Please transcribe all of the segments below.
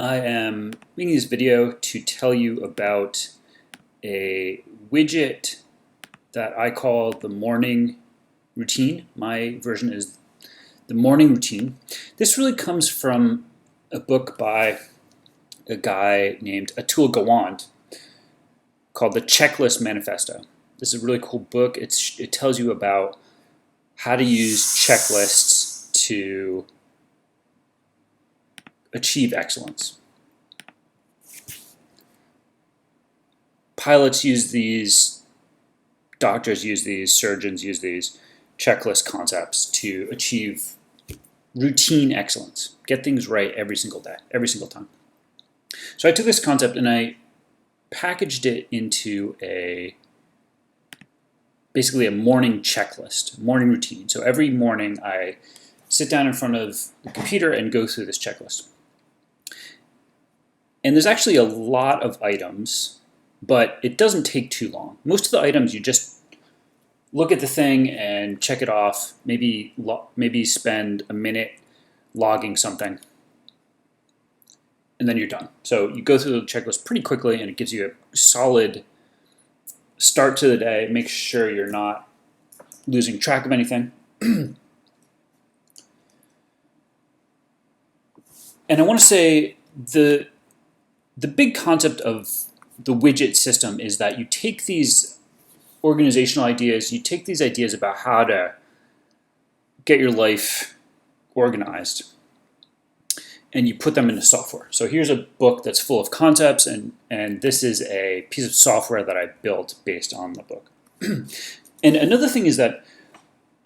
I am making this video to tell you about a widget that I call the Morning Routine. My version is the Morning Routine. This really comes from a book by a guy named Atul Gawande called The Checklist Manifesto. This is a really cool book. It tells you about how to use checklists to achieve excellence. Pilots use these, doctors use these, surgeons use these checklist concepts to achieve routine excellence, get things right every single day, every single time. So I took this concept and I packaged it into basically a morning checklist, morning routine. So every morning I sit down in front of the computer and go through this checklist. And there's actually a lot of items, but it doesn't take too long. Most of the items you just look at the thing and check it off, maybe spend a minute logging something, and then you're done. So you go through the checklist pretty quickly and it gives you a solid start to the day. Make sure you're not losing track of anything. And I want to say the big concept of the widget system is that you take these organizational ideas, you take these ideas about how to get your life organized, and you put them into software. So here's a book that's full of concepts, and this is a piece of software that I built based on the book. And another thing is that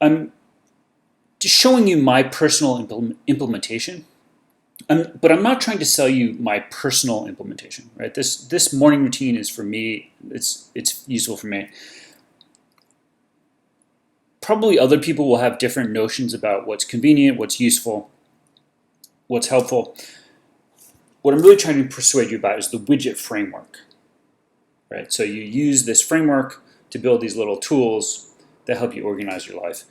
I'm just showing you my personal implementation. But I'm not trying to sell you my personal implementation, right? This morning routine is for me. It's useful for me. Probably other people will have different notions about what's convenient, what's useful, what's helpful. What I'm really trying to persuade you about is the widget framework, right? So you use this framework to build these little tools that help you organize your life.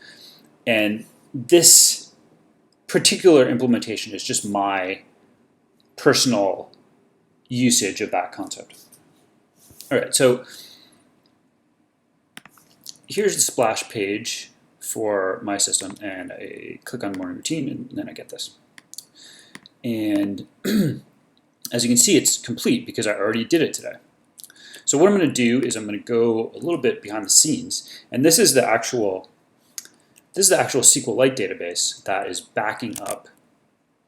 And this particular implementation is just my personal usage of that concept. All right, so here's the splash page for my system, and I click on Morning Routine, and then I get this. And as you can see, it's complete because I already did it today. So what I'm going to do is I'm going to go a little bit behind the scenes, and this is the actual SQLite database that is backing up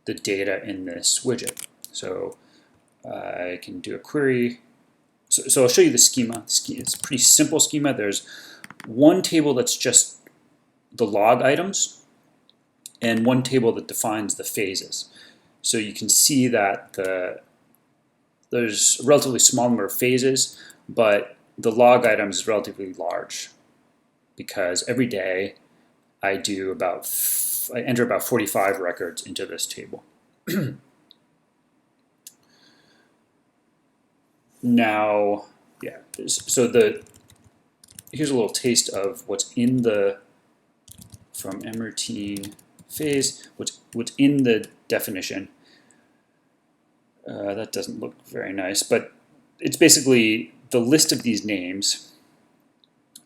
the data in this widget. So I can do a query. So I'll show you the schema. It's a pretty simple schema. There's one table that's just the log items and one table that defines the phases. So you can see that there's a relatively small number of phases, but the log items is relatively large because every day I enter about 45 records into this table. Now, yeah, so here's a little taste of what's in from mroutine phase, what's in the definition. That doesn't look very nice, but it's basically the list of these names,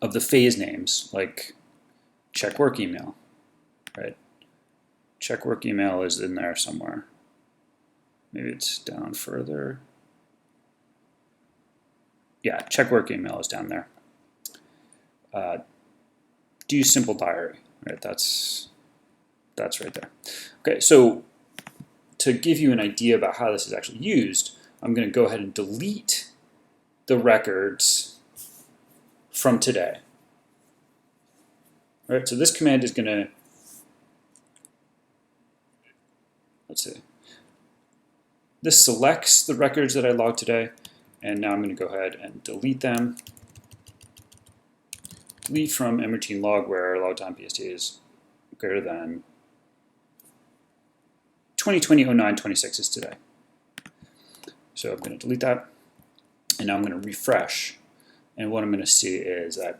of the phase names, like check work email, right? Check work email is in there somewhere. Maybe it's down further. Yeah, check work email is down there. Do simple diary, right? That's right there. Okay, so to give you an idea about how this is actually used, I'm going to go ahead and delete the records from today. All right, so this command is going to, let's see, this selects the records that I logged today, and now I'm going to go ahead and delete them. Delete from mroutine log where log time PST is greater than 2020-09-26 is today. So I'm going to delete that, and now I'm going to refresh, and what I'm going to see is that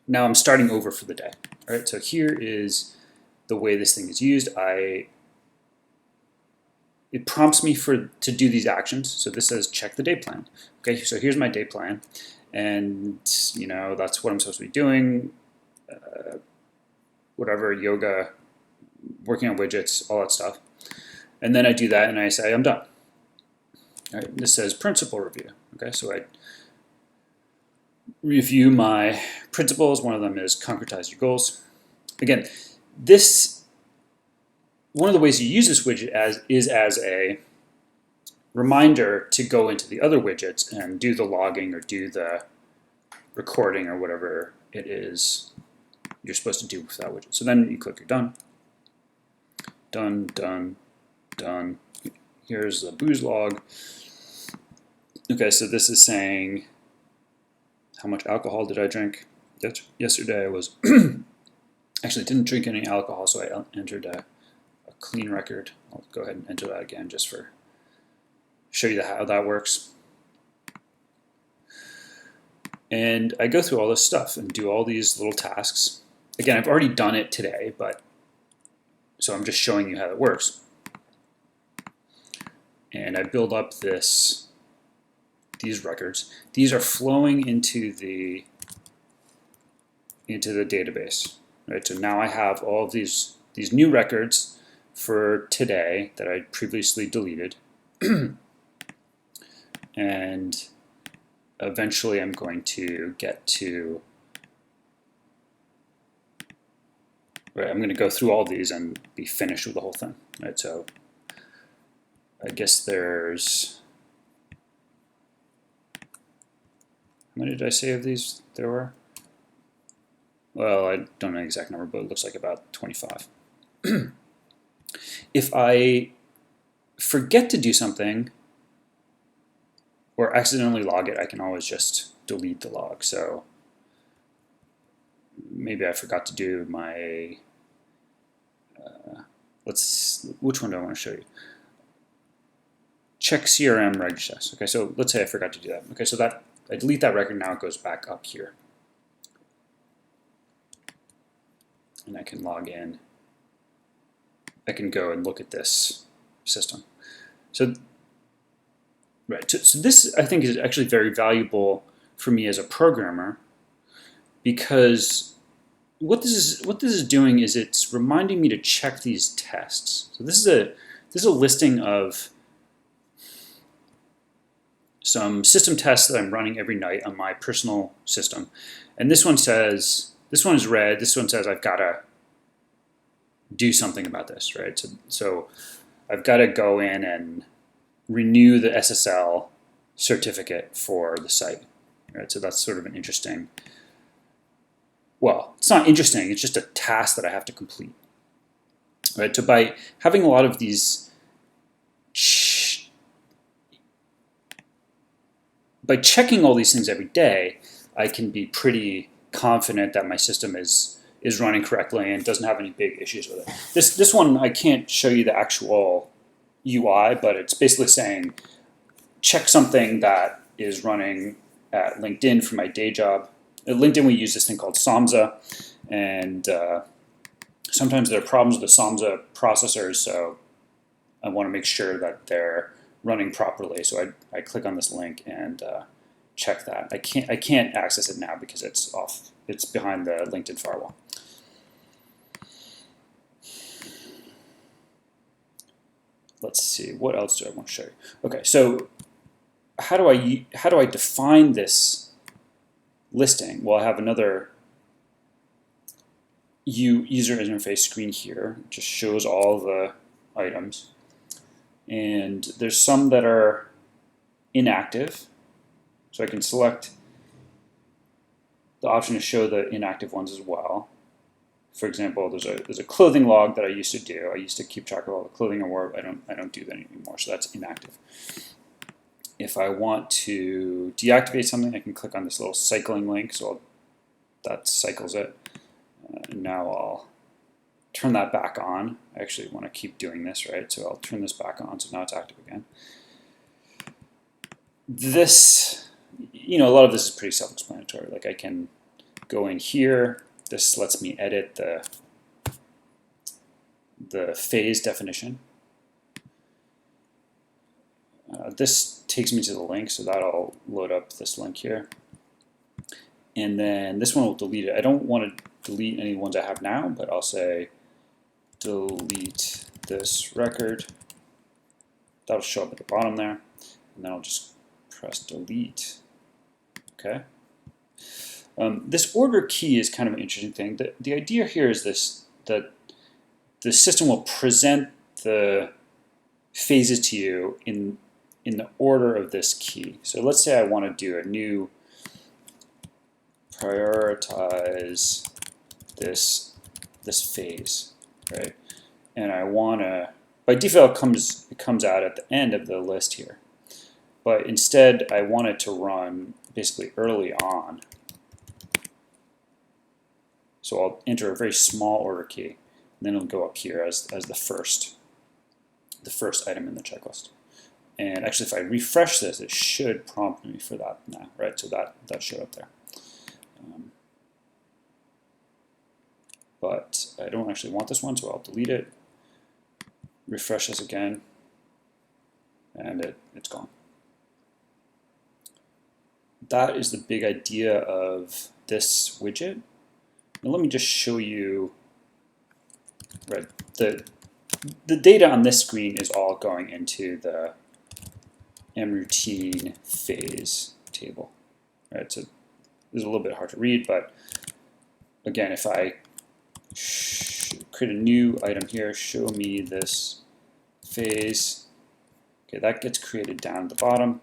now I'm starting over for the day. All right, so here is the way this thing is used. It prompts me to do these actions. So this says check the day plan. Okay, so here's my day plan, and that's what I'm supposed to be doing. Whatever, yoga, working on widgets, all that stuff. And then I do that and I say I'm done. All right, this says principle review. Okay, so I review my principles. One of them is concretize your goals. Again, one of the ways you use this widget is as a reminder to go into the other widgets and do the logging or do the recording or whatever it is you're supposed to do with that widget. So then you click you're done. Done, done, done. Here's the booze log. Okay, so this is saying how much alcohol did I drink? Yesterday I was actually didn't drink any alcohol, so I entered a clean record. I'll go ahead and enter that again just for show you how that works. And I go through all this stuff and do all these little tasks. Again, I've already done it today, so I'm just showing you how it works. And I build up these records. These are flowing into the database, right? So now I have all of these new records for today that I previously deleted. And eventually I'm going to get to, right, I'm going to go through all these and be finished with the whole thing, right? So I guess there's, how many did I say of these there were? Well, I don't know the exact number, but it looks like about 25. If I forget to do something or accidentally log it, I can always just delete the log. So maybe I forgot to do my, which one do I want to show you? Check CRM reg checks. Okay, so let's say I forgot to do that. Okay, so that I delete that record, now it goes back up here. And I can log in. I can go and look at this system. So, right, so this I think is actually very valuable for me as a programmer, because what this is doing is it's reminding me to check these tests. So this is a listing of some system tests that I'm running every night on my personal system. And this one says, this one is red, this one says I've got to do something about this, right? So I've got to go in and renew the SSL certificate for the site, right? So that's sort of an interesting, well, it's not interesting, it's just a task that I have to complete, right? So by having a lot of these, by checking all these things every day, I can be pretty confident that my system is running correctly and doesn't have any big issues with it. This one, I can't show you the actual UI, but it's basically saying, check something that is running at LinkedIn for my day job. At LinkedIn, we use this thing called Samza, and sometimes there are problems with the Samza processors, so I want to make sure that they're running properly. So I click on this link and check that. I can't access it now because it's off. It's behind the LinkedIn firewall. Let's see, what else do I want to show you? Okay, so how do I define this listing? Well, I have another user interface screen here. It just shows all the items. And there's some that are inactive. So I can select the option to show the inactive ones as well. For example, there's a clothing log that I used to do. I used to keep track of all the clothing I wore. I don't do that anymore, so that's inactive. If I want to deactivate something, I can click on this little cycling link, so that cycles it. Now I'll turn that back on. I actually want to keep doing this, right? So I'll turn this back on, so now it's active again. This, a lot of this is pretty self-explanatory. Like I can go in here. This lets me edit the phase definition. This takes me to the link, so that'll load up this link here. And then this one will delete it. I don't want to delete any ones I have now, but I'll say delete this record. That'll show up at the bottom there. And then I'll just press delete. Okay. This order key is kind of an interesting thing. The idea here is this, that the system will present the phases to you in the order of this key. So let's say I want to do a new prioritize this phase, right? And I want to, by default it comes out at the end of the list here. But instead I want it to run basically early on. So I'll enter a very small order key, and then it'll go up here as the first item in the checklist. And actually, if I refresh this, it should prompt me for that now, right? So that showed up there. But I don't actually want this one, so I'll delete it. Refresh this again, and it's gone. That is the big idea of this widget. Now let me just show you, right, the data on this screen is all going into the mRoutine phase table, right? So this is a little bit hard to read, but again, if I create a new item here, show me this phase, okay, that gets created down at the bottom,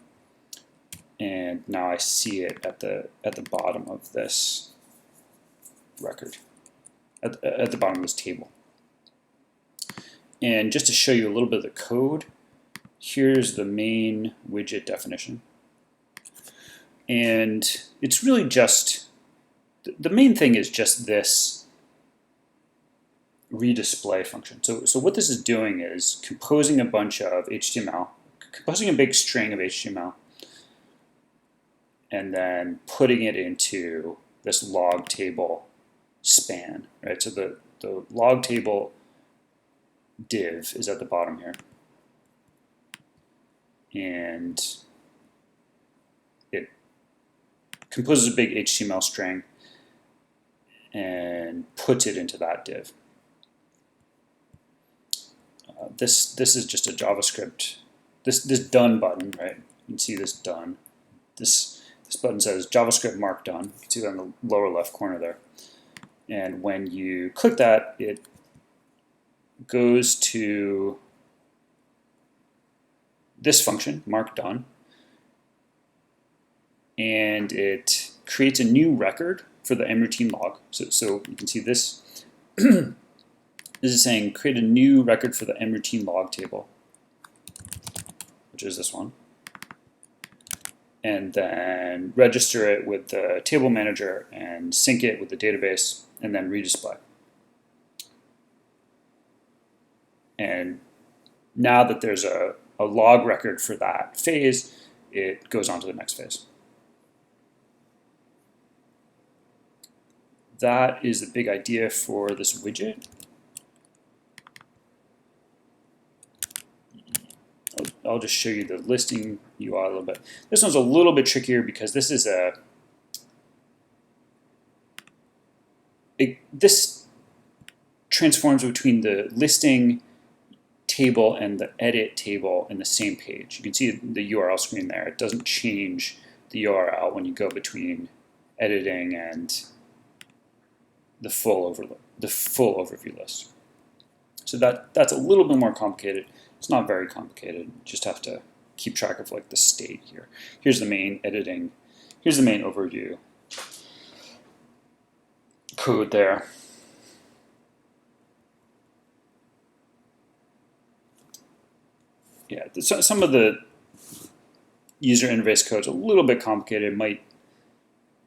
and now I see it at the bottom of this record, at the bottom of this table. And just to show you a little bit of the code, here's the main widget definition. And it's really just, the main thing is just this redisplay function. So what this is doing is composing a bunch of HTML, composing a big string of HTML, and then putting it into this log table span, right? So the log table div is at the bottom here. And it composes a big HTML string and puts it into that div. This is just a JavaScript, this done button, right? You can see this done. This button says JavaScript mark done. You can see that in the lower left corner there. And when you click that, it goes to this function, mark done, and it creates a new record for the mRoutine log. So you can see this. This is saying create a new record for the mRoutine log table, which is this one, and then register it with the table manager and sync it with the database, and then redisplay. And now that there's a log record for that phase, it goes on to the next phase. That is the big idea for this widget. I'll just show you the listing UI a little bit. This one's a little bit trickier because this is this transforms between the listing table and the edit table in the same page. You can see the URL screen there. It doesn't change the URL when you go between editing and the full overview list. So that's a little bit more complicated. It's not very complicated. You just have to keep track of like the state here. Here's the main editing. Here's the main overview code there. Yeah, some of the user interface code is a little bit complicated. It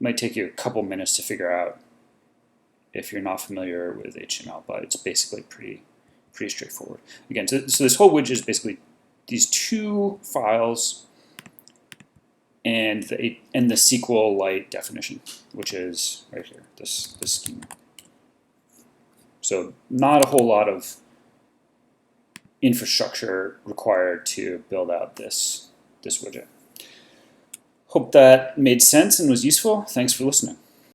might take you a couple minutes to figure out if you're not familiar with HTML, but it's basically pretty straightforward. Again, so this whole widget is basically these two files and the SQLite definition, which is right here, this schema. So not a whole lot of infrastructure required to build out this widget. Hope that made sense and was useful. Thanks for listening.